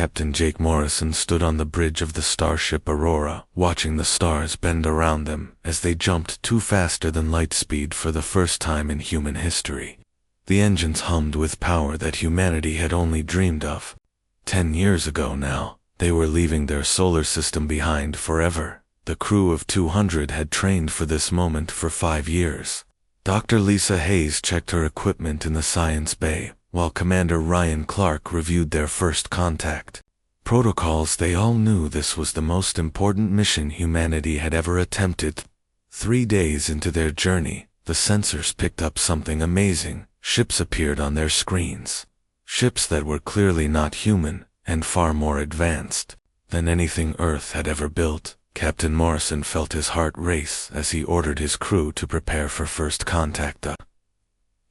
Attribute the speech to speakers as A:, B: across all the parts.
A: Captain Jake Morrison stood on the bridge of the starship Aurora, watching the stars bend around them as they jumped too faster than light speed for the first time in human history. The engines hummed with power that humanity had only dreamed of. 10 years ago now, they were leaving their solar system behind forever. The crew of 200 had trained for this moment for 5 years. Dr. Lisa Hayes checked her equipment in the science bay, while Commander Ryan Clark reviewed their first contact. Protocols, they all knew this was the most important mission humanity had ever attempted. 3 days into their journey, the sensors picked up something amazing. Ships appeared on their screens. Ships that were clearly not human, and far more advanced than anything Earth had ever built. Captain Morrison felt his heart race as he ordered his crew to prepare for first contact.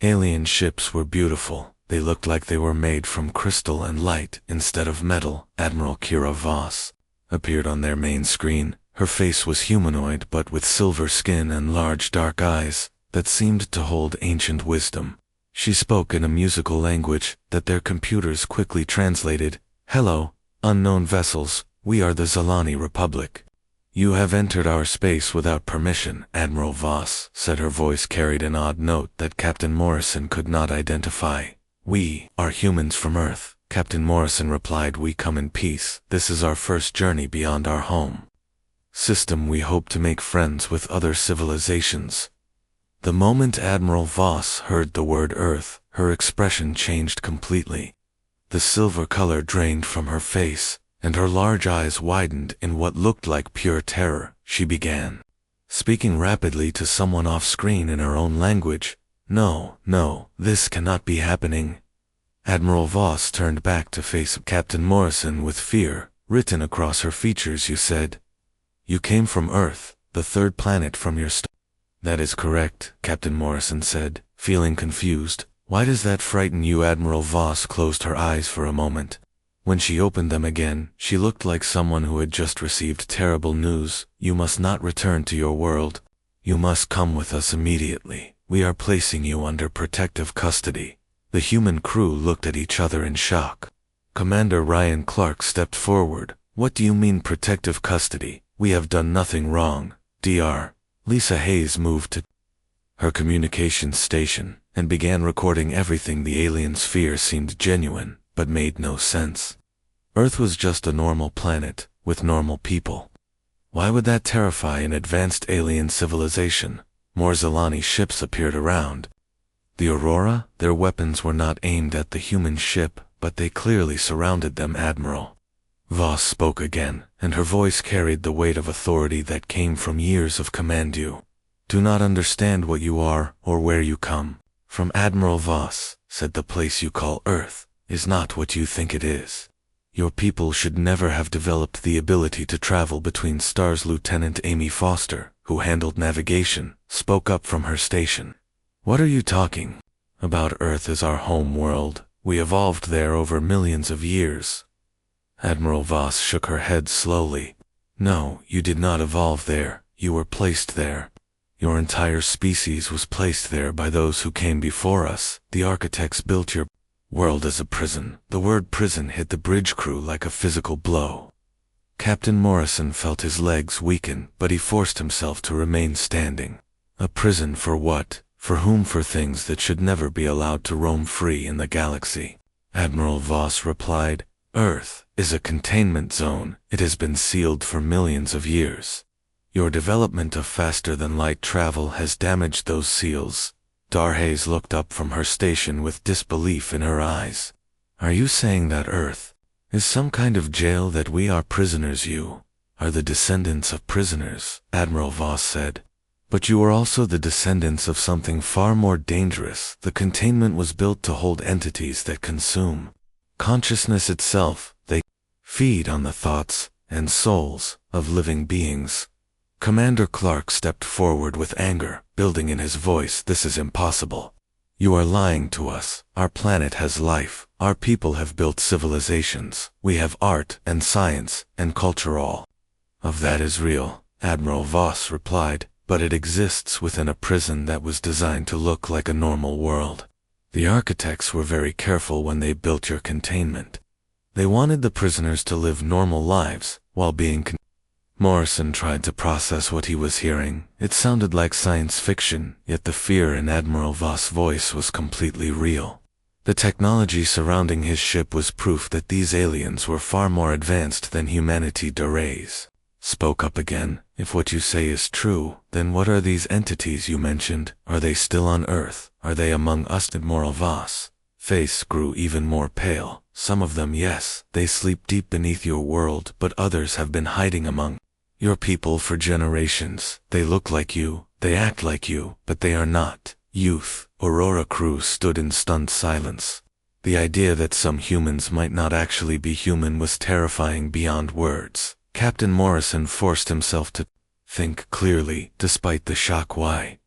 A: Alien ships were beautiful. They looked like they were made from crystal and light instead of metal. Admiral Kira Voss appeared on their main screen. Her face was humanoid but with silver skin and large dark eyes that seemed to hold ancient wisdom. She spoke in a musical language that their computers quickly translated. "Hello, unknown vessels, we are the Zalani Republic. You have entered our space without permission," Admiral Voss said. Her voice carried an odd note that Captain Morrison could not identify. "We are humans from Earth," Captain Morrison replied. "We come in peace. This is our first journey beyond our home system. We hope to make friends with other civilizations." The moment Admiral Voss heard the word Earth, her expression changed completely. The silver color drained from her face, and her large eyes widened in what looked like pure terror. She began speaking rapidly to someone off-screen in her own language. No, this cannot be happening." Admiral Voss turned back to face Captain Morrison with fear written across her features. "You said you came from Earth, the third planet from your star." "That is correct," Captain Morrison said, feeling confused. "Why does that frighten you?" Admiral Voss closed her eyes for a moment. When she opened them again, she looked like someone who had just received terrible news. "You must not return to your world. You must come with us immediately. We are placing you under protective custody." The human crew looked at each other in shock. Commander Ryan Clark stepped forward. "What do you mean protective custody? We have done nothing wrong." Dr. Lisa Hayes moved to her communications station and began recording everything. The alien sphere seemed genuine, but made no sense. Earth was just a normal planet, with normal people. Why would that terrify an advanced alien civilization? More Zalani ships appeared around. The Aurora, their weapons were not aimed at the human ship, but they clearly surrounded them. Admiral Voss spoke again, and her voice carried the weight of authority that came from years of command. "You do not understand what you are or where you come from." Admiral Voss said, "The place you call Earth is not what you think it is. Your people should never have developed the ability to travel between stars." Lieutenant Amy Foster, who handled navigation, spoke up from her station. "What are you talking about? Earth is our home world. We evolved there over millions of years." Admiral Voss shook her head slowly. "No, you did not evolve there. You were placed there. Your entire species was placed there by those who came before us. The architects built your world as a prison." The word prison hit the bridge crew like a physical blow. Captain Morrison felt his legs weaken, but he forced himself to remain standing. A prison for what? For whom? For things that should never be allowed to roam free in the galaxy. Admiral Voss replied, "Earth is a containment zone. It has been sealed for millions of years. Your development of faster-than-light travel has damaged those seals." Hayes looked up from her station with disbelief in her eyes. "Are you saying that Earth is some kind of jail, that we are prisoners?" "You are the descendants of prisoners," Admiral Voss said. "But you are also the descendants of something far more dangerous. The containment was built to hold entities that consume consciousness itself. They feed on the thoughts and souls of living beings." Commander Clark stepped forward with anger, building in his voice. "This is impossible. You are lying to us. Our planet has life. Our people have built civilizations. We have art and science and culture. All of that is real," Admiral Voss replied, "but it exists within a prison that was designed to look like a normal world. The architects were very careful when they built your containment. They wanted the prisoners to live normal lives, while being Morrison tried to process what he was hearing. It sounded like science fiction, yet the fear in Admiral Voss' voice was completely real. The technology surrounding his ship was proof that these aliens were far more advanced than humanity. Derays spoke up again. If what you say is true, then what are these entities you mentioned? Are they still on Earth? Are they among us? Admiral Voss' face grew even more pale. Some of them, yes, they sleep deep beneath your world, but others have been hiding among your people for generations. They look like you, they act like you, but they are not. Youth. Aurora crew stood in stunned silence. The idea that some humans might not actually be human was terrifying beyond words. Captain Morrison forced himself to think clearly, despite the shock. Why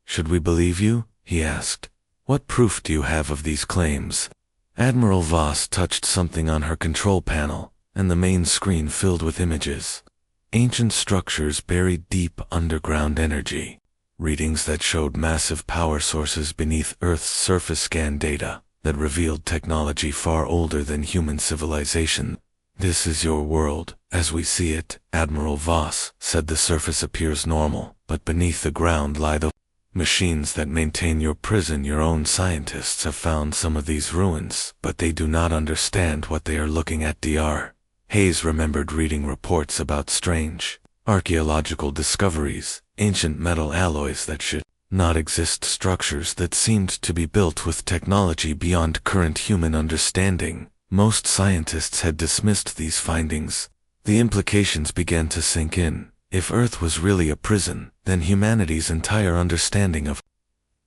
A: should we believe you? He asked. What proof do you have of these claims? Admiral Voss touched something on her control panel, and the main screen filled with images. Ancient structures buried deep underground energy. Readings that showed massive power sources beneath Earth's surface. Scan data that revealed technology far older than human civilization. This is your world, as we see it, Admiral Voss said. The surface appears normal, but beneath the ground lie the machines that maintain your prison. Your own scientists have found some of these ruins, but they do not understand what they are looking at. Dr. Hayes remembered reading reports about strange archaeological discoveries, ancient metal alloys that should not exist, structures that seemed to be built with technology beyond current human understanding. Most scientists had dismissed these findings. The implications began to sink in. If Earth was really a prison, then humanity's entire understanding of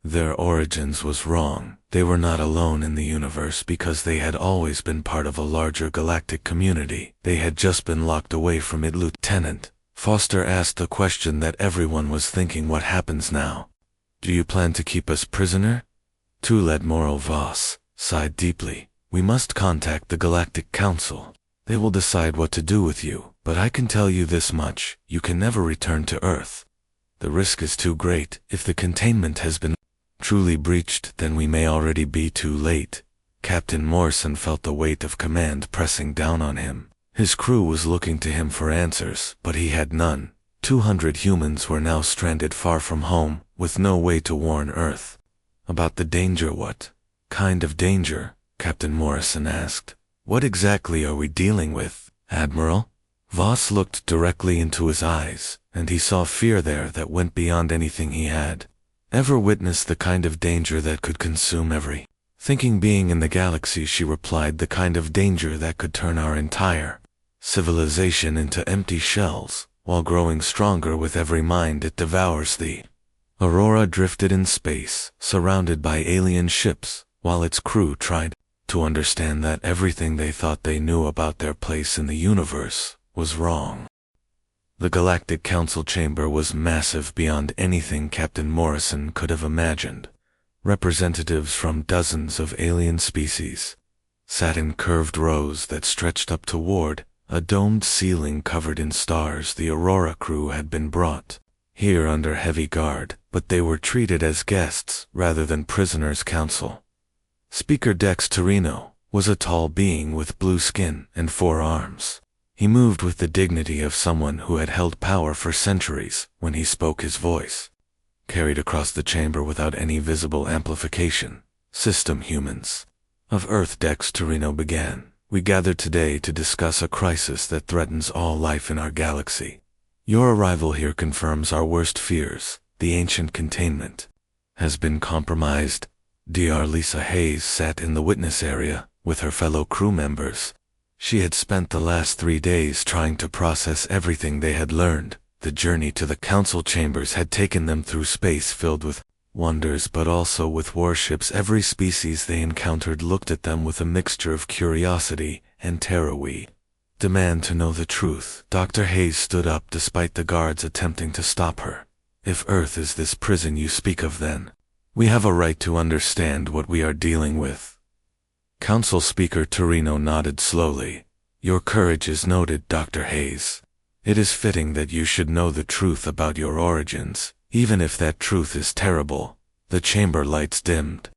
A: their origins was wrong. They were not alone in the universe because they had always been part of a larger galactic community. They had just been locked away from it. Lieutenant Foster asked the question that everyone was thinking. What happens now? Do you plan to keep us prisoner? Admiral Voss sighed deeply. We must contact the Galactic Council. They will decide what to do with you, but I can tell you this much: you can never return to Earth. The risk is too great. If the containment has been truly breached, then we may already be too late. Captain Morrison felt the weight of command pressing down on him. His crew was looking to him for answers, but he had none. 200 humans were now stranded far from home, with no way to warn Earth about the danger. What kind of danger? Captain Morrison asked. What exactly are we dealing with, Admiral? Voss looked directly into his eyes, and he saw fear there that went beyond anything he had ever witnessed. The kind of danger that could consume every thinking being in the galaxy. She replied. The kind of danger that could turn our entire civilization into empty shells. While growing stronger with every mind it devours. The Aurora drifted in space, surrounded by alien ships, while its crew tried to understand that everything they thought they knew about their place in the universe was wrong. The Galactic Council chamber was massive beyond anything Captain Morrison could have imagined. Representatives from dozens of alien species sat in curved rows that stretched up toward a domed ceiling covered in stars. The Aurora crew had been brought here under heavy guard, but they were treated as guests rather than prisoners. Council Speaker Dex Torino was a tall being with blue skin and 4 arms. He moved with the dignity of someone who had held power for centuries. When he spoke, his voice carried across the chamber without any visible amplification. System humans of Earth, Dex Torino began. We gathered today to discuss a crisis that threatens all life in our galaxy. Your arrival here confirms our worst fears. The ancient containment has been compromised. Dr. Lisa Hayes sat in the witness area with her fellow crew members. She had spent the last 3 days trying to process everything they had learned. The journey to the council chambers had taken them through space filled with wonders but also with warships. Every species they encountered looked at them with a mixture of curiosity and terror. We demand to know the truth. Dr. Hayes stood up despite the guards attempting to stop her. If Earth is this prison you speak of, then we have a right to understand what we are dealing with. Council Speaker Torino nodded slowly. Your courage is noted, Dr. Hayes. It is fitting that you should know the truth about your origins, even if that truth is terrible. The chamber lights dimmed,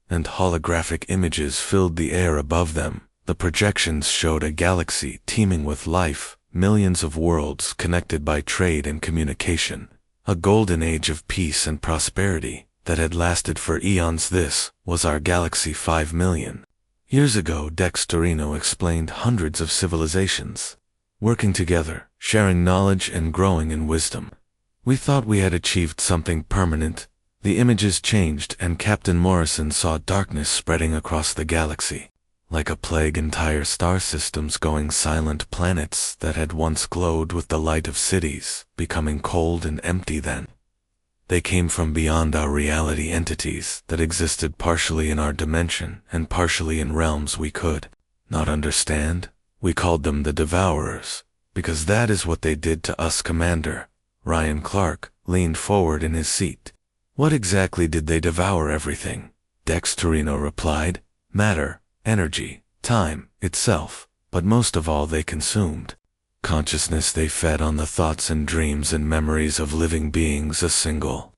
A: and holographic images filled the air above them. The projections showed a galaxy teeming with life, millions of worlds connected by trade and communication, a golden age of peace and prosperity that had lasted for eons. This was our galaxy 5 million years ago. Dexterino explained. Hundreds of civilizations, working together, sharing knowledge and growing in wisdom. We thought we had achieved something permanent. The images changed and Captain Morrison saw darkness spreading across the galaxy. Like a plague, entire star systems going silent, planets that had once glowed with the light of cities, becoming cold and empty then. They came from beyond our reality, entities that existed partially in our dimension and partially in realms we could not understand. We called them the Devourers, because that is what they did to us. Commander Ryan Clark leaned forward in his seat. What exactly did they devour? Everything, Dexterino replied. Matter, energy, time itself, but most of all they consumed consciousness. They fed on the thoughts and dreams and memories of living beings. A single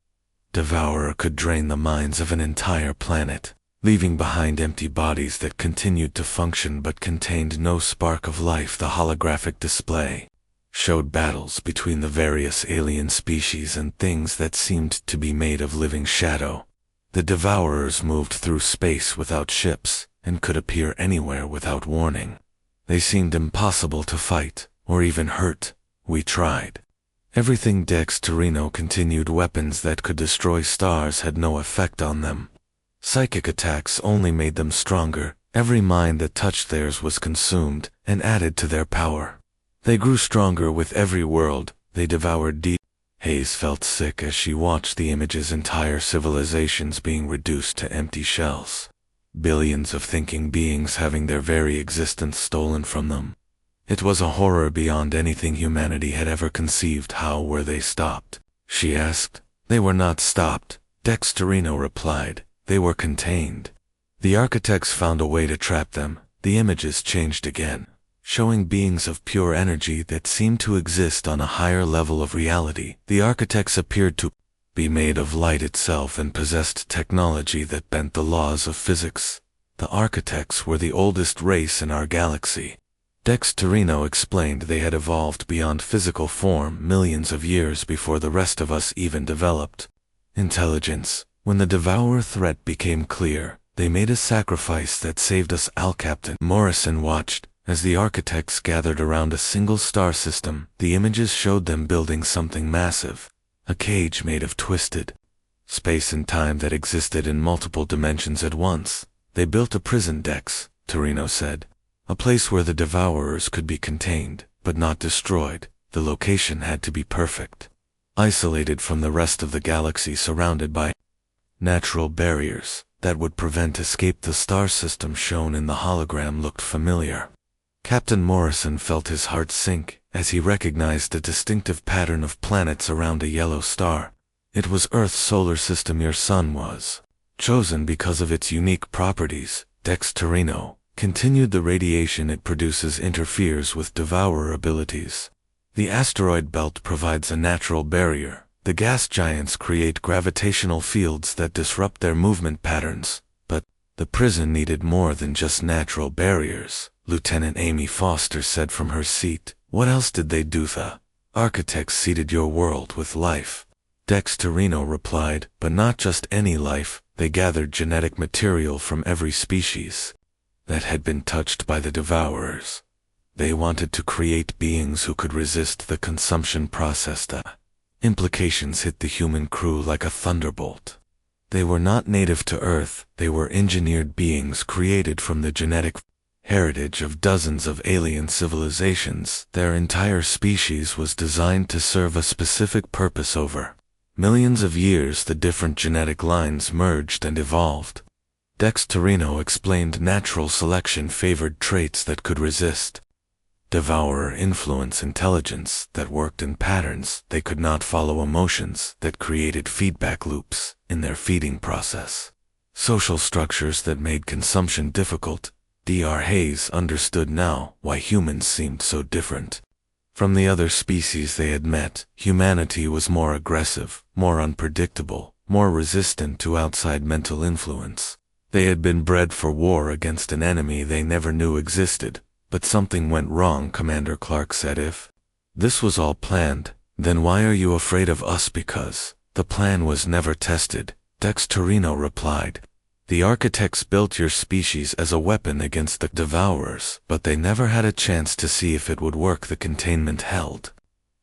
A: devourer could drain the minds of an entire planet, leaving behind empty bodies that continued to function but contained no spark of life. The holographic display showed battles between the various alien species and things that seemed to be made of living shadow. The devourers moved through space without ships and could appear anywhere without warning. They seemed impossible to fight or even hurt. We tried everything. Dexterino continued. Weapons that could destroy stars had no effect on them. Psychic attacks only made them stronger. Every mind that touched theirs was consumed and added to their power. They grew stronger with every world they devoured. Hayes felt sick as she watched the images. Entire civilizations being reduced to empty shells. Billions of thinking beings having their very existence stolen from them. It was a horror beyond anything humanity had ever conceived. How were they stopped? She asked. They were not stopped, Dexterino replied. They were contained. The architects found a way to trap them. The images changed again, showing beings of pure energy that seemed to exist on a higher level of reality. The architects appeared to be made of light itself and possessed technology that bent the laws of physics. The architects were the oldest race in our galaxy. Dexterino explained. They had evolved beyond physical form millions of years before the rest of us even developed intelligence. When the Devourer threat became clear, they made a sacrifice that saved us. Captain Morrison watched as the architects gathered around a single star system. The images showed them building something massive, a cage made of twisted space and time that existed in multiple dimensions at once. They built a prison, Dexterino said, a place where the Devourers could be contained, but not destroyed. The location had to be perfect, isolated from the rest of the galaxy, surrounded by natural barriers that would prevent escape. The star system shown in the hologram looked familiar. Captain Morrison felt his heart sink as he recognized a distinctive pattern of planets around a yellow star. It was Earth's solar system. Your sun was chosen because of its unique properties, Dexterino continued. The radiation it produces interferes with Devourer abilities. The asteroid belt provides a natural barrier. The gas giants create gravitational fields that disrupt their movement patterns. But the prison needed more than just natural barriers, Lieutenant Amy Foster said from her seat. What else did they do? The architects seeded your world with life, Dexterino replied, but not just any life. They gathered genetic material from every species that had been touched by the Devourers. They wanted to create beings who could resist the consumption process. The implications hit the human crew like a thunderbolt. They were not native to Earth. They were engineered beings created from the genetic heritage of dozens of alien civilizations. Their entire species was designed to serve a specific purpose. Over millions of years, the different genetic lines merged and evolved. Dexterino explained. Natural selection favored traits that could resist Devourer influence, intelligence that worked in patterns. They could not follow emotions that created feedback loops in their feeding process. Social structures that made consumption difficult. Dr. Hayes understood now why humans seemed so different from the other species they had met. Humanity was more aggressive, more unpredictable, more resistant to outside mental influence. They had been bred for war against an enemy they never knew existed, but something went wrong, Commander Clark said. If this was all planned, then why are you afraid of us? Because the plan was never tested, Dex Torino replied. The architects built your species as a weapon against the Devourers, but they never had a chance to see if it would work. The containment held.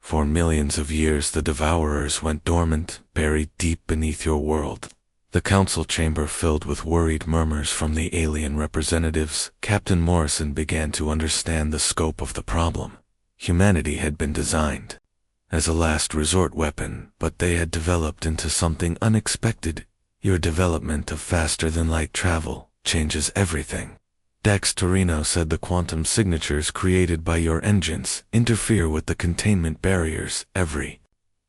A: For millions of years the Devourers went dormant, buried deep beneath your world. The council chamber filled with worried murmurs from the alien representatives. Captain Morrison began to understand the scope of the problem. Humanity had been designed as a last resort weapon, but they had developed into something unexpected. Your development of faster-than-light travel changes everything. Dex Torino said the quantum signatures created by your engines interfere with the containment barriers. Every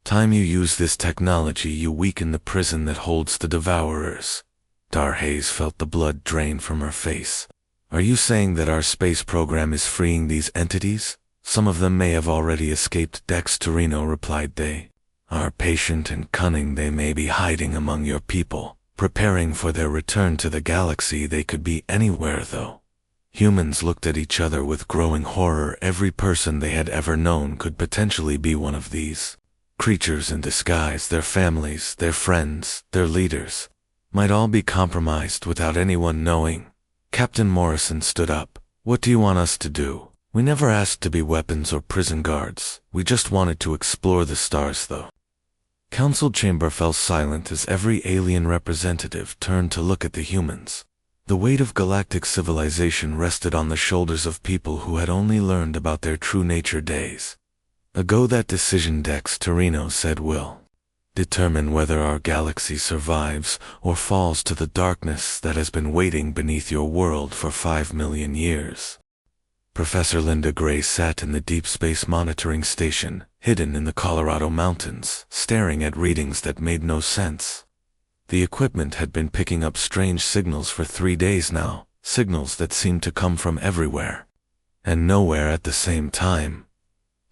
A: time you use this technology, you weaken the prison that holds the Devourers. Darhaze felt the blood drain from her face. Are you saying that our space program is freeing these entities? Some of them may have already escaped, Dex Torino replied. They are patient and cunning. They may be hiding among your people, preparing for their return to the galaxy. They could be anywhere, though. Humans looked at each other with growing horror. Every person they had ever known could potentially be one of these creatures in disguise. Their families, their friends, their leaders might all be compromised without anyone knowing. Captain Morrison stood up. What do you want us to do? We never asked to be weapons or prison guards. We just wanted to explore the stars, though. Council chamber fell silent as every alien representative turned to look at the humans. The weight of galactic civilization rested on the shoulders of people who had only learned about their true nature days ago. That decision, Dex Torino said, will determine whether our galaxy survives or falls to the darkness that has been waiting beneath your world for 5 million years. Professor Linda Gray sat in the Deep Space Monitoring Station, hidden in the Colorado mountains, staring at readings that made no sense. The equipment had been picking up strange signals for 3 days now, signals that seemed to come from everywhere and nowhere at the same time.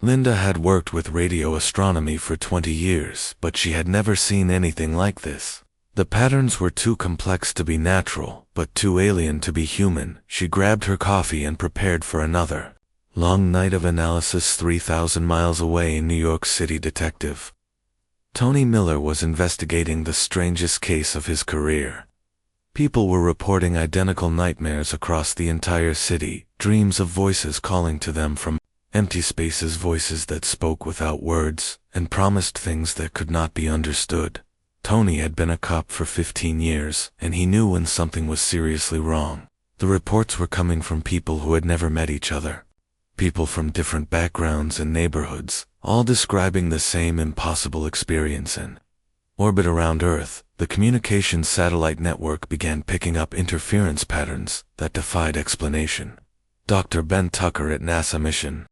A: Linda had worked with radio astronomy for 20 years, but she had never seen anything like this. The patterns were too complex to be natural, but too alien to be human. She grabbed her coffee and prepared for another long night of analysis. 3,000 miles away in New York City, Detective Tony Miller was investigating the strangest case of his career. People were reporting identical nightmares across the entire city, dreams of voices calling to them from empty spaces, voices that spoke without words and promised things that could not be understood. Tony had been a cop for 15 years, and he knew when something was seriously wrong. The reports were coming from people who had never met each other. People from different backgrounds and neighborhoods, all describing the same impossible experience. In orbit around Earth, the communications satellite network began picking up interference patterns that defied explanation. Dr. Ben Tucker at NASA Mission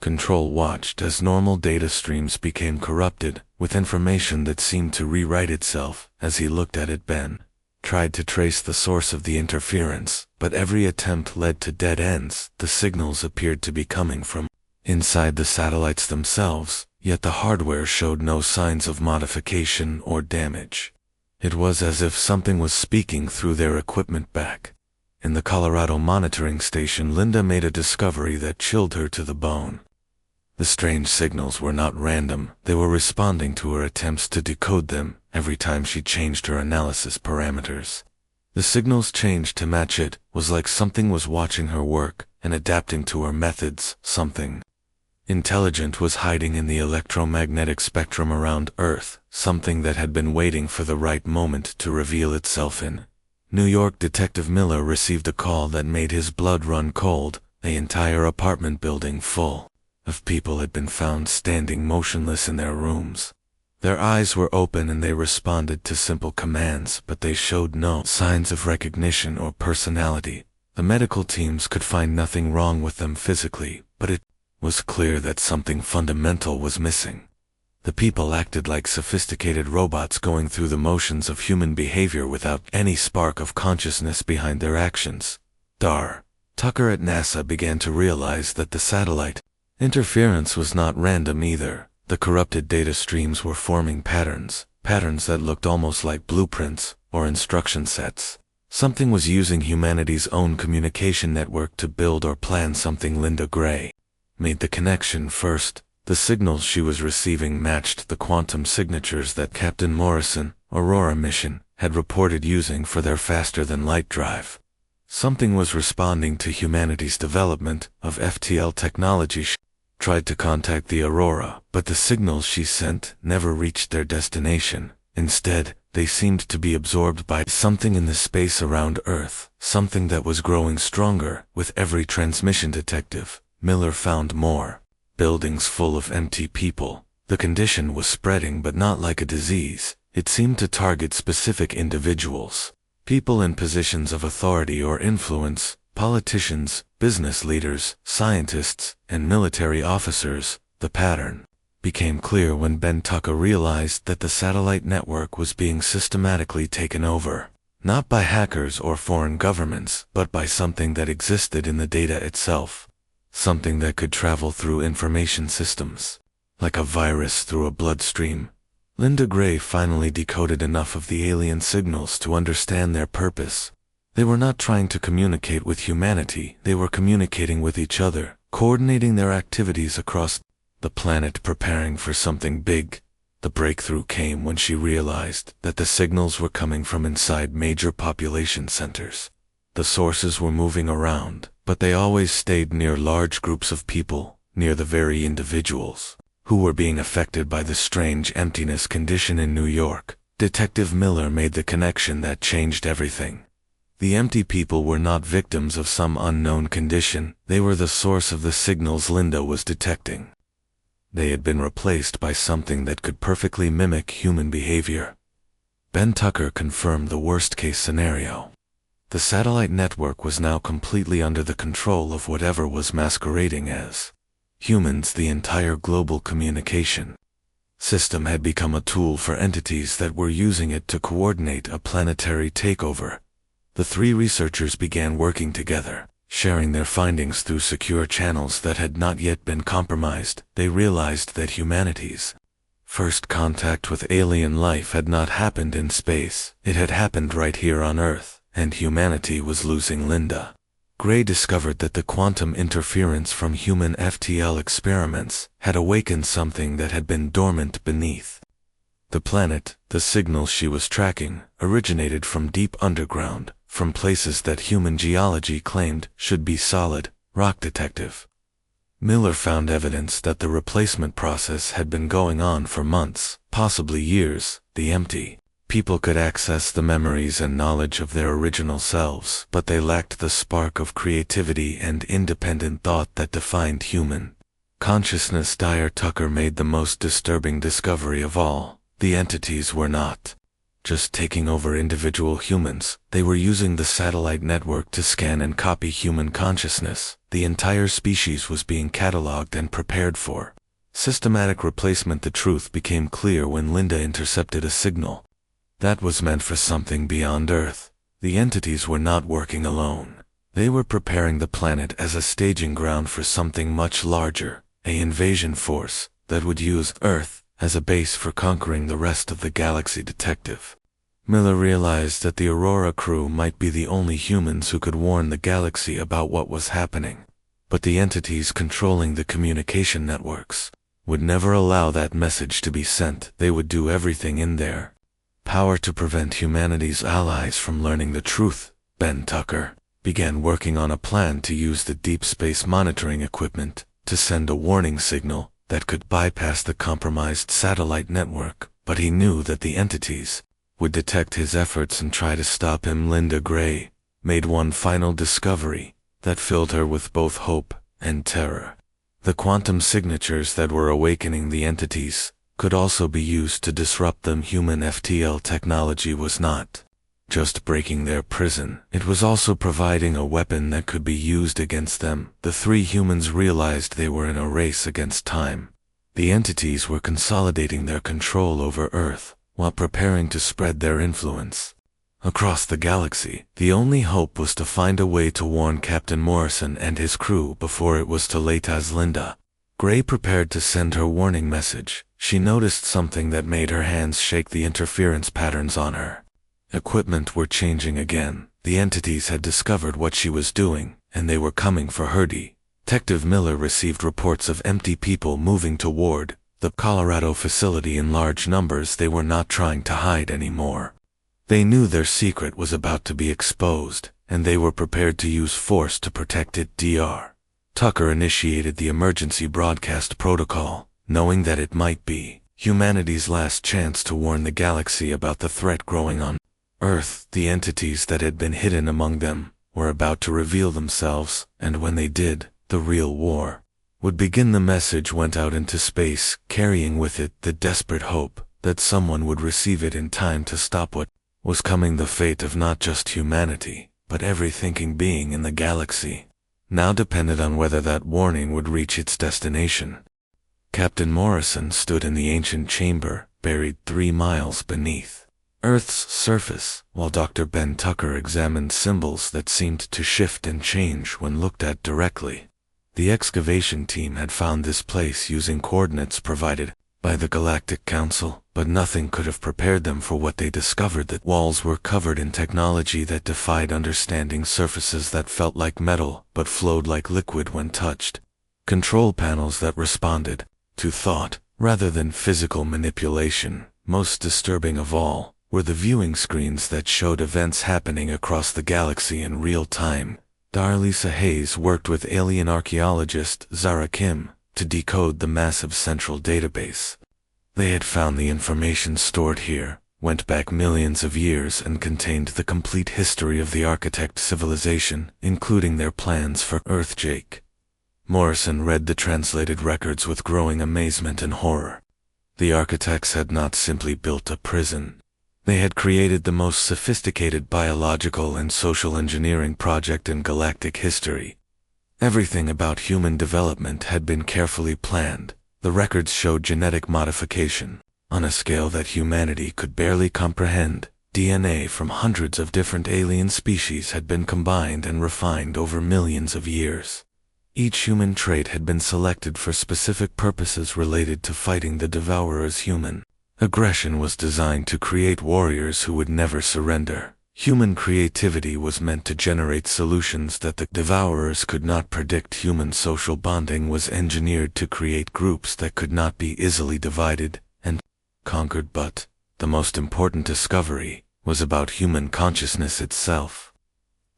A: Control watched as normal data streams became corrupted with information that seemed to rewrite itself. As he looked at it, Ben tried to trace the source of the interference, but every attempt led to dead ends. The signals appeared to be coming from inside the satellites themselves, yet the hardware showed no signs of modification or damage. It was as if something was speaking through their equipment back. In the Colorado monitoring station, Linda made a discovery that chilled her to the bone. The strange signals were not random. They were responding to her attempts to decode them. Every time she changed her analysis parameters, the signals changed to match it. Was like something was watching her work and adapting to her methods. Something intelligent was hiding in the electromagnetic spectrum around Earth, something that had been waiting for the right moment to reveal itself. In New York, Detective Miller received a call that made his blood run cold. The entire apartment building full of people had been found standing motionless in their rooms. Their eyes were open and they responded to simple commands, but they showed no signs of recognition or personality. The medical teams could find nothing wrong with them physically, but it was clear that something fundamental was missing. The people acted like sophisticated robots going through the motions of human behavior without any spark of consciousness behind their actions. Tucker at NASA began to realize that the satellite interference was not random either. The corrupted data streams were forming patterns that looked almost like blueprints or instruction sets. Something was using humanity's own communication network to build or plan something. Linda Gray made the connection first. The signals she was receiving matched the quantum signatures that Captain Morrison, Aurora mission, had reported using for their faster-than-light drive. Something was responding to humanity's development of FTL technology. She tried to contact the Aurora, but the signals she sent never reached their destination. Instead, they seemed to be absorbed by something in the space around Earth, something that was growing stronger with every transmission. Detective Miller found more buildings full of empty people. The condition was spreading, but not like a disease. It seemed to target specific individuals, people in positions of authority or influence, politicians, business leaders, scientists, and military officers. The pattern became clear when Ben Tucker realized that the satellite network was being systematically taken over, not by hackers or foreign governments, but by something that existed in the data itself. Something that could travel through information systems, like a virus through a bloodstream. Linda Gray finally decoded enough of the alien signals to understand their purpose. They were not trying to communicate with humanity, they were communicating with each other, coordinating their activities across the planet, preparing for something big. The breakthrough came when she realized that the signals were coming from inside major population centers. The sources were moving around, but they always stayed near large groups of people, near the very individuals who were being affected by the strange emptiness condition in New York. Detective Miller made the connection that changed everything. The empty people were not victims of some unknown condition, they were the source of the signals Linda was detecting. They had been replaced by something that could perfectly mimic human behavior. Ben Tucker confirmed the worst-case scenario. The satellite network was now completely under the control of whatever was masquerading as humans. The entire global communication system had become a tool for entities that were using it to coordinate a planetary takeover. The three researchers began working together, sharing their findings through secure channels that had not yet been compromised. They realized that humanity's first contact with alien life had not happened in space. It had happened right here on Earth. And humanity was losing Linda. Gray discovered that the quantum interference from human FTL experiments had awakened something that had been dormant beneath the planet. The signals she was tracking originated from deep underground, from places that human geology claimed should be solid rock. Detective Miller found evidence that the replacement process had been going on for months, possibly years. The empty people could access the memories and knowledge of their original selves, but they lacked the spark of creativity and independent thought that defined human consciousness. Dyer Tucker made the most disturbing discovery of all. The entities were not just taking over individual humans, they were using the satellite network to scan and copy human consciousness. The entire species was being cataloged and prepared for systematic replacement. The truth became clear when Linda intercepted a signal that was meant for something beyond Earth. The entities were not working alone. They were preparing the planet as a staging ground for something much larger, an invasion force that would use Earth as a base for conquering the rest of the galaxy. Detective Miller realized that the Aurora crew might be the only humans who could warn the galaxy about what was happening, but the entities controlling the communication networks would never allow that message to be sent. They would do everything in their power to prevent humanity's allies from learning the truth. Ben Tucker began working on a plan to use the deep space monitoring equipment to send a warning signal that could bypass the compromised satellite network, but he knew that the entities would detect his efforts and try to stop him. Linda Gray made one final discovery that filled her with both hope and terror. The quantum signatures that were awakening the entities could also be used to disrupt them. Human FTL technology was not just breaking their prison, it was also providing a weapon that could be used against them. The three humans realized they were in a race against time. The entities were consolidating their control over Earth while preparing to spread their influence across the galaxy. The only hope was to find a way to warn Captain Morrison and his crew before it was too late. As Linda Gray prepared to send her warning message, she noticed something that made her hands shake. The interference patterns on her equipment were changing again. The entities had discovered what she was doing, and they were coming for her. Detective Miller received reports of empty people moving toward the Colorado facility in large numbers. They were not trying to hide anymore. They knew their secret was about to be exposed, and they were prepared to use force to protect it. Dr. Tucker initiated the emergency broadcast protocol, knowing that it might be humanity's last chance to warn the galaxy about the threat growing on Earth. The entities that had been hidden among them were about to reveal themselves, and when they did, the real war would begin. The message went out into space, carrying with it the desperate hope that someone would receive it in time to stop what was coming. The fate of not just humanity, but every thinking being in the galaxy now depended on whether that warning would reach its destination. Captain Morrison stood in the ancient chamber, buried 3 miles beneath Earth's surface, while Dr. Ben Tucker examined symbols that seemed to shift and change when looked at directly. The excavation team had found this place using coordinates provided by the Galactic Council, but nothing could have prepared them for what they discovered. That walls were covered in technology that defied understanding, surfaces that felt like metal but flowed like liquid when touched, control panels that responded to thought rather than physical manipulation. Most disturbing of all were the viewing screens that showed events happening across the galaxy in real time. Darlisa Hayes worked with alien archaeologist Zara Kim to decode the massive central database. They had found the information stored here went back millions of years and contained the complete history of the architect civilization, including their plans for Earth. Jake Morrison read the translated records with growing amazement and horror. The architects had not simply built a prison. They had created the most sophisticated biological and social engineering project in galactic history. Everything about human development had been carefully planned. The records showed genetic modification on a scale that humanity could barely comprehend. DNA from hundreds of different alien species had been combined and refined over millions of years. Each human trait had been selected for specific purposes related to fighting the Devourers. Human aggression was designed to create warriors who would never surrender. Human creativity was meant to generate solutions that the Devourers could not predict. Human social bonding was engineered to create groups that could not be easily divided and conquered. But the most important discovery was about human consciousness itself.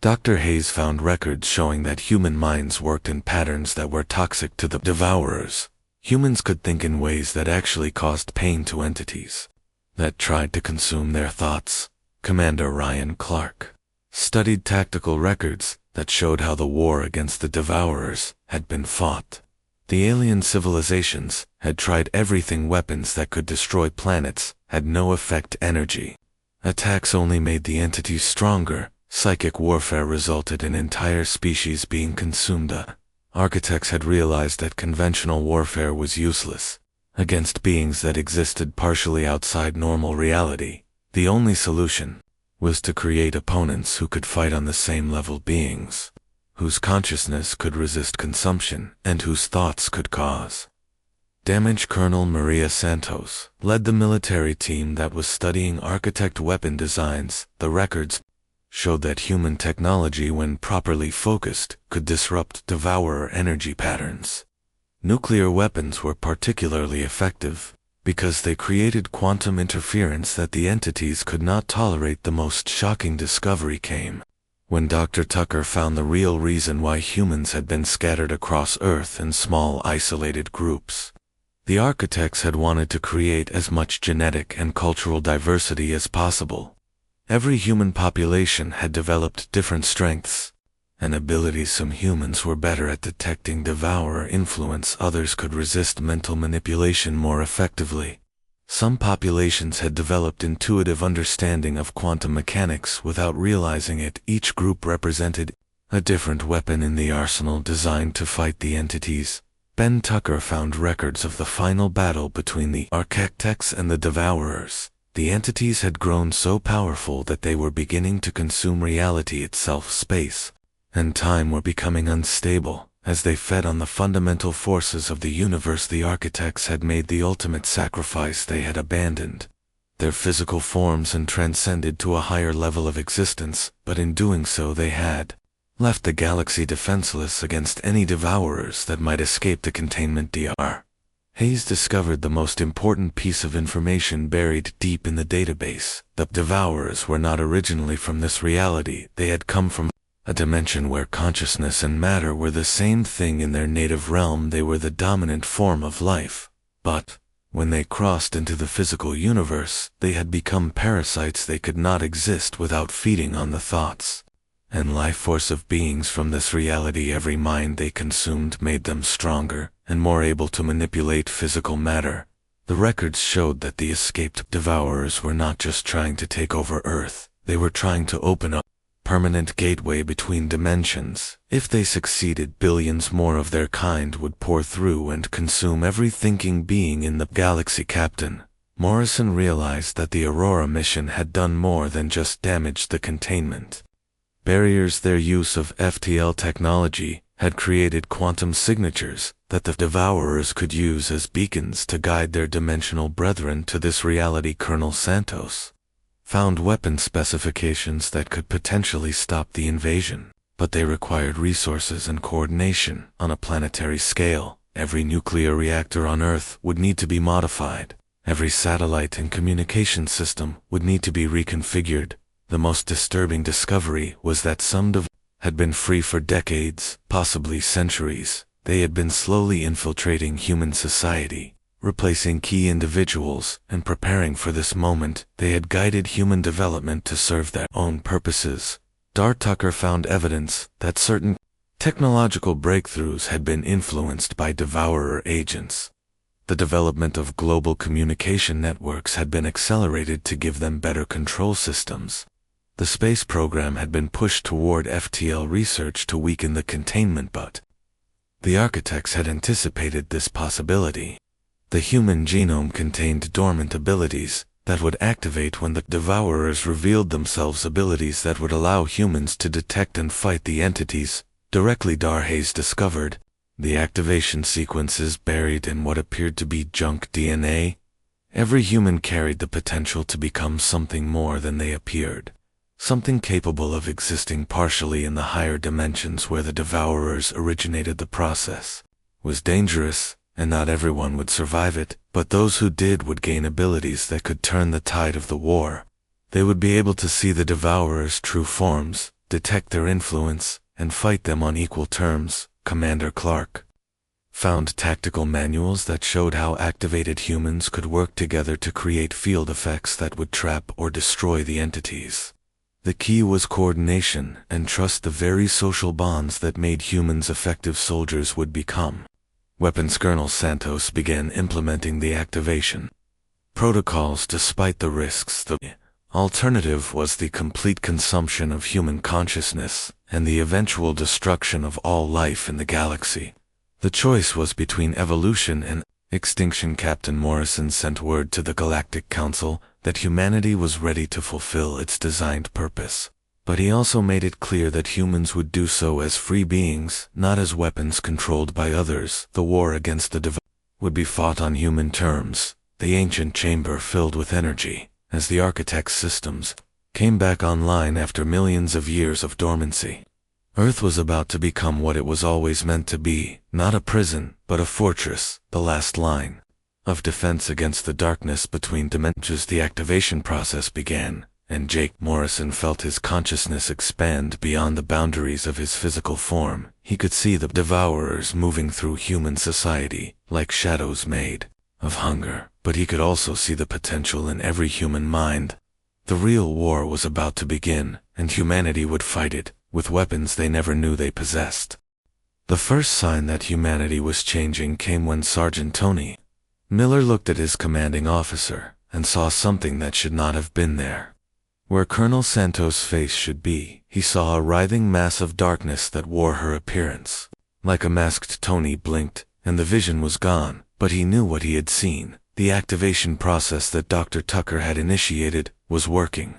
A: Dr. Hayes found records showing that human minds worked in patterns that were toxic to the Devourers. Humans could think in ways that actually caused pain to entities that tried to consume their thoughts. Commander Ryan Clark studied tactical records that showed how the war against the Devourers had been fought. The alien civilizations had tried everything. Weapons that could destroy planets had no effect. Energy attacks only made the entities stronger. Psychic warfare resulted in entire species being consumed. The architects had realized that conventional warfare was useless against beings that existed partially outside normal reality. The only solution was to create opponents who could fight on the same level, beings whose consciousness could resist consumption and whose thoughts could cause damage. Colonel Maria Santos led the military team that was studying architect weapon designs. The records showed that human technology, when properly focused, could disrupt Devourer energy patterns. Nuclear weapons were particularly effective because they created quantum interference that the entities could not tolerate. The most shocking discovery came when Dr. Tucker found the real reason why humans had been scattered across Earth in small, isolated groups. The architects had wanted to create as much genetic and cultural diversity as possible. Every human population had developed different strengths and abilities. Some humans were better at detecting Devourer influence, others could resist mental manipulation more effectively. Some populations had developed intuitive understanding of quantum mechanics without realizing it. Each group represented a different weapon in the arsenal designed to fight the entities. Ben Tucker found records of the final battle between the architects and the Devourers. The entities had grown so powerful that they were beginning to consume reality itself. Space and time were becoming unstable as they fed on the fundamental forces of the universe. The architects had made the ultimate sacrifice. They had abandoned their physical forms and transcended to a higher level of existence, but in doing so they had left the galaxy defenseless against any devourers that might escape the containment DR. Hayes discovered the most important piece of information buried deep in the database. The devourers were not originally from this reality. They had come from a dimension where consciousness and matter were the same thing in their native realm. They were the dominant form of life. But when they crossed into the physical universe, they had become parasites. They could not exist without feeding on the thoughts and life force of beings from this reality. Every mind they consumed made them stronger and more able to manipulate physical matter. The records showed that the escaped devourers were not just trying to take over Earth, they were trying to open a permanent gateway between dimensions. If they succeeded, billions more of their kind would pour through and consume every thinking being in the galaxy. Captain Morrison realized that the Aurora mission had done more than just damage the containment barriers. Their use of FTL technology had created quantum signatures that the devourers could use as beacons to guide their dimensional brethren to this reality. Colonel Santos found weapon specifications that could potentially stop the invasion, but they required resources and coordination on a planetary scale. Every nuclear reactor on Earth would need to be modified. Every satellite and communication system would need to be reconfigured. The most disturbing discovery was that some had been free for decades, possibly centuries. They had been slowly infiltrating human society, replacing key individuals, and preparing for this moment. They had guided human development to serve their own purposes. Tucker found evidence that certain technological breakthroughs had been influenced by devourer agents. The development of global communication networks had been accelerated to give them better control systems. The space program had been pushed toward FTL research to weaken the containment, but the architects had anticipated this possibility. The human genome contained dormant abilities that would activate when the devourers revealed themselves, abilities that would allow humans to detect and fight the entities directly. Hayes discovered the activation sequences buried in what appeared to be junk DNA. Every human carried the potential to become something more than they appeared. Something capable of existing partially in the higher dimensions where the devourers originated. The process was dangerous, and not everyone would survive it, but those who did would gain abilities that could turn the tide of the war. They would be able to see the devourers' true forms, detect their influence, and fight them on equal terms. Commander Clark found tactical manuals that showed how activated humans could work together to create field effects that would trap or destroy the entities. The key was coordination and trust, the very social bonds that made humans effective soldiers would become. Weapons. Colonel Santos began implementing the activation protocols despite the risks. The alternative was the complete consumption of human consciousness and the eventual destruction of all life in the galaxy. The choice was between evolution and extinction. Captain Morrison sent word to the Galactic Council that humanity was ready to fulfill its designed purpose, but he also made it clear that humans would do so as free beings, not as weapons controlled by others. The war against the would be fought on human terms. The ancient chamber filled with energy, as the architect's systems came back online after millions of years of dormancy. Earth was about to become what it was always meant to be, not a prison, but a fortress, the last line of defense against the darkness between dimensions. The activation process began, and Jake Morrison felt his consciousness expand beyond the boundaries of his physical form. He could see the devourers moving through human society, like shadows made of hunger, but he could also see the potential in every human mind. The real war was about to begin, and humanity would fight it with weapons they never knew they possessed. The first sign that humanity was changing came when Sergeant Tony Miller looked at his commanding officer and saw something that should not have been there. Where Colonel Santos' face should be, he saw a writhing mass of darkness that wore her appearance. Like a masked, Tony blinked, and the vision was gone, but he knew what he had seen. The activation process that Dr. Tucker had initiated was working.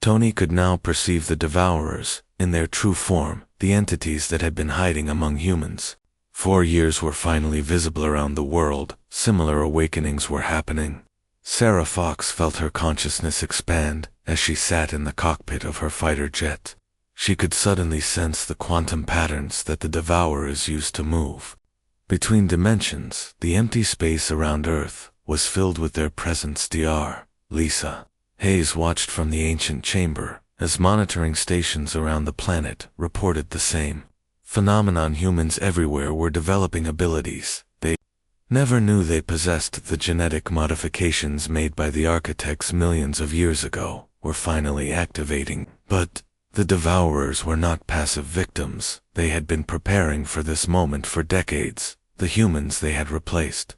A: Tony could now perceive the devourers in their true form, the entities that had been hiding among humans. 4 years were finally visible around the world. Similar awakenings were happening. Sarah Fox felt her consciousness expand as she sat in the cockpit of her fighter jet. She could suddenly sense the quantum patterns that the Devourers used to move. Between dimensions, the empty space around Earth was filled with their presence. Dr. Lisa Hayes watched from the ancient chamber as monitoring stations around the planet reported the same phenomenon. Humans everywhere were developing abilities they never knew they possessed. The genetic modifications made by the architects millions of years ago were finally activating. But the Devourers were not passive victims. They had been preparing for this moment for decades. The humans they had replaced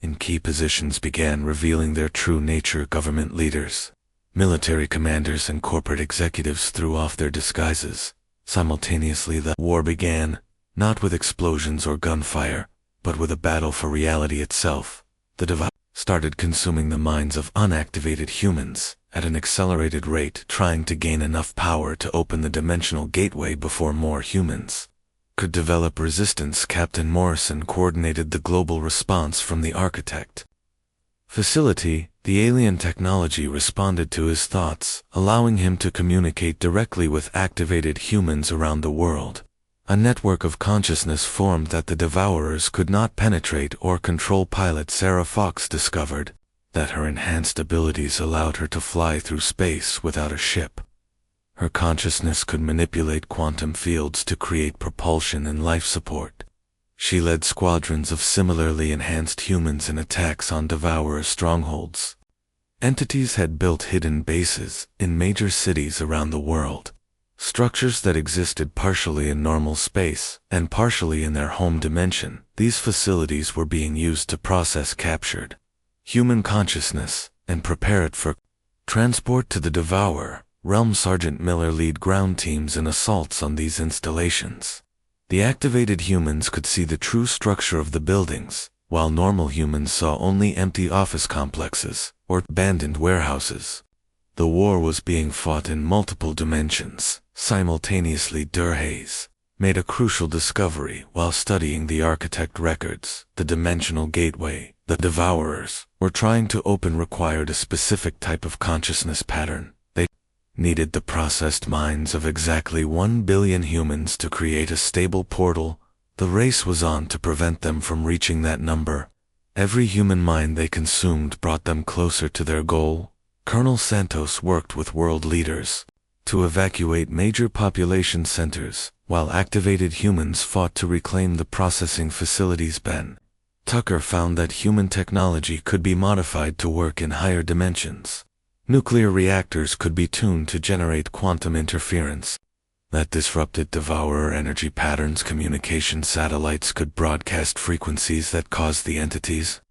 A: in key positions began revealing their true nature. Government leaders, military commanders, and corporate executives threw off their disguises. Simultaneously, the war began, not with explosions or gunfire, but with a battle for reality itself. The Devourers started consuming the minds of unactivated humans at an accelerated rate, trying to gain enough power to open the dimensional gateway before more humans could develop resistance. Captain Morrison coordinated the global response from the architect facility. The alien technology responded to his thoughts, allowing him to communicate directly with activated humans around the world. A network of consciousness formed that the Devourers could not penetrate or control. Pilot Sarah Fox discovered that her enhanced abilities allowed her to fly through space without a ship. Her consciousness could manipulate quantum fields to create propulsion and life support. She led squadrons of similarly enhanced humans in attacks on Devourer strongholds. Entities had built hidden bases in major cities around the world, structures that existed partially in normal space and partially in their home dimension. These facilities were being used to process captured human consciousness and prepare it for transport to the Devourer realm. Sergeant Miller led ground teams in assaults on these installations. The activated humans could see the true structure of the buildings, while normal humans saw only empty office complexes or abandoned warehouses. The war was being fought in multiple dimensions simultaneously. Dr. Hayes made a crucial discovery while studying the architect records. The dimensional gateway the Devourers were trying to open required a specific type of consciousness pattern. They needed the processed minds of exactly 1 billion humans to create a stable portal. The race was on to prevent them from reaching that number. Every human mind they consumed brought them closer to their goal. Colonel Santos worked with world leaders to evacuate major population centers, while activated humans fought to reclaim the processing facilities. Ben Tucker found that human technology could be modified to work in higher dimensions. Nuclear reactors could be tuned to generate quantum interference that disrupted Devourer energy patterns. Communication satellites could broadcast frequencies that caused the entities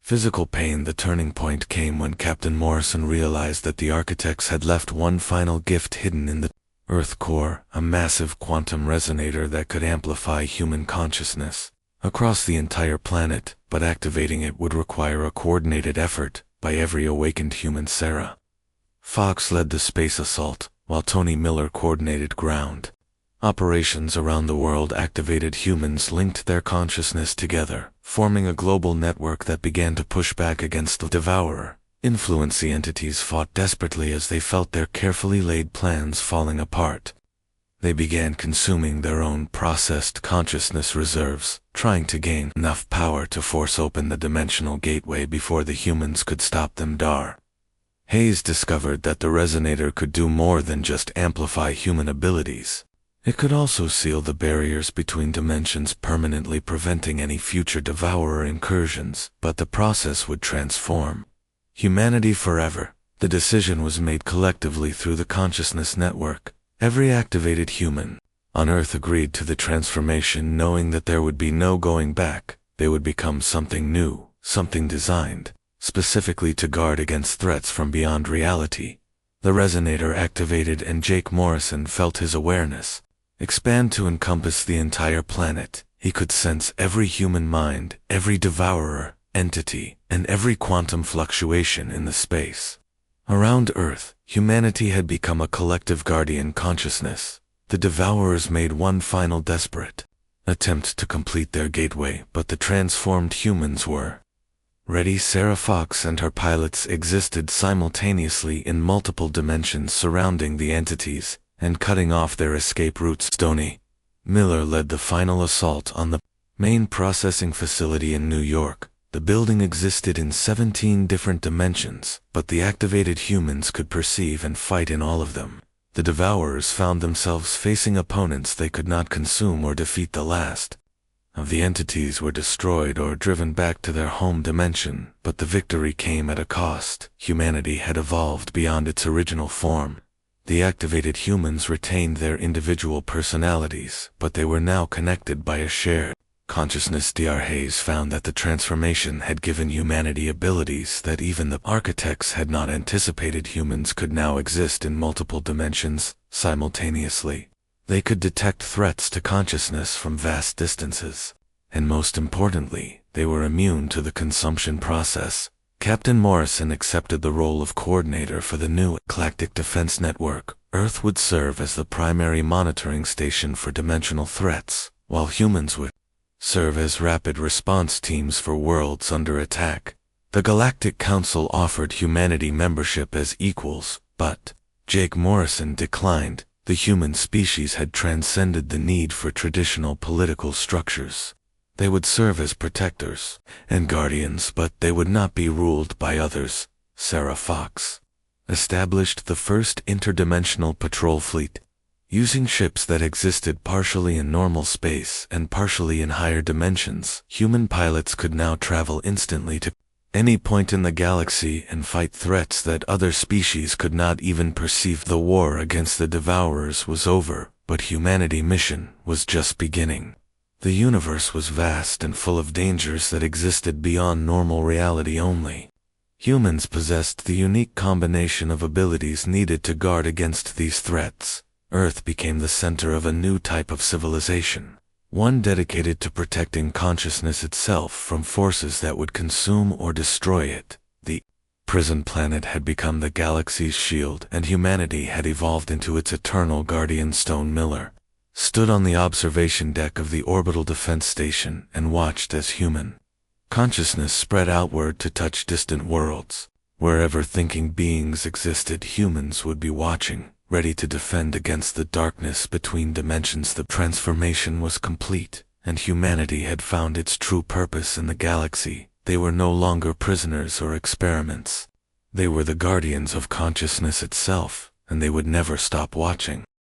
A: physical pain. The turning point came when Captain Morrison realized that the architects had left one final gift hidden in the Earth core, a massive quantum resonator that could amplify human consciousness across the entire planet, but activating it would require a coordinated effort by every awakened human. Sarah Fox led the space assault, while Tony Miller coordinated ground operations around the world. Activated humans linked their consciousness together, forming a global network that began to push back against the Devourer. Influency entities fought desperately as they felt their carefully laid plans falling apart. They began consuming their own processed consciousness reserves, trying to gain enough power to force open the dimensional gateway before the humans could stop them. Dr. Hayes discovered that the resonator could do more than just amplify human abilities. It could also seal the barriers between dimensions, permanently preventing any future Devourer incursions. But the process would transform humanity forever. The decision was made collectively through the consciousness network. Every activated human on Earth agreed to the transformation, knowing that there would be no going back. They would become something new, something designed specifically to guard against threats from beyond reality. The resonator activated, and Jake Morrison felt his awareness expand to encompass the entire planet. He could sense every human mind, every Devourer entity, and every quantum fluctuation in the space around Earth. Humanity had become a collective guardian consciousness. The Devourers made one final desperate attempt to complete their gateway, but the transformed humans were Ready, Sarah Fox and her pilots existed simultaneously in multiple dimensions surrounding the entities and cutting off their escape routes. Stoney Miller led the final assault on the main processing facility in New York. The building existed in 17 different dimensions, but the activated humans could perceive and fight in all of them. The Devourers found themselves facing opponents they could not consume or defeat. The last of the entities were destroyed or driven back to their home dimension, but the victory came at a cost. Humanity had evolved beyond its original form. The activated humans retained their individual personalities, but they were now connected by a shared consciousness. Dr. Hayes found that the transformation had given humanity abilities that even the architects had not anticipated. Humans could now exist in multiple dimensions simultaneously. They could detect threats to consciousness from vast distances. And most importantly, they were immune to the consumption process. Captain Morrison accepted the role of coordinator for the new Galactic Defense Network. Earth would serve as the primary monitoring station for dimensional threats, while humans would serve as rapid response teams for worlds under attack. The Galactic Council offered humanity membership as equals, but Jake Morrison declined. The human species had transcended the need for traditional political structures. They would serve as protectors and guardians, but they would not be ruled by others. Sarah Fox established the first interdimensional patrol fleet, using ships that existed partially in normal space and partially in higher dimensions. Human pilots could now travel instantly to any point in the galaxy and fight threats that other species could not even perceive. The war against the Devourers was over, but humanity's mission was just beginning. The universe was vast and full of dangers that existed beyond normal reality only. Humans possessed the unique combination of abilities needed to guard against these threats. Earth became the center of a new type of civilization, one dedicated to protecting consciousness itself from forces that would consume or destroy it. The prison planet had become the galaxy's shield, and humanity had evolved into its eternal guardian. Stone Miller stood on the observation deck of the orbital defense station and watched as human consciousness spread outward to touch distant worlds. Wherever thinking beings existed, humans would be watching, ready to defend against the darkness between dimensions. The transformation was complete, and humanity had found its true purpose in the galaxy. They were no longer prisoners or experiments. They were the guardians of consciousness itself, and they would never stop watching.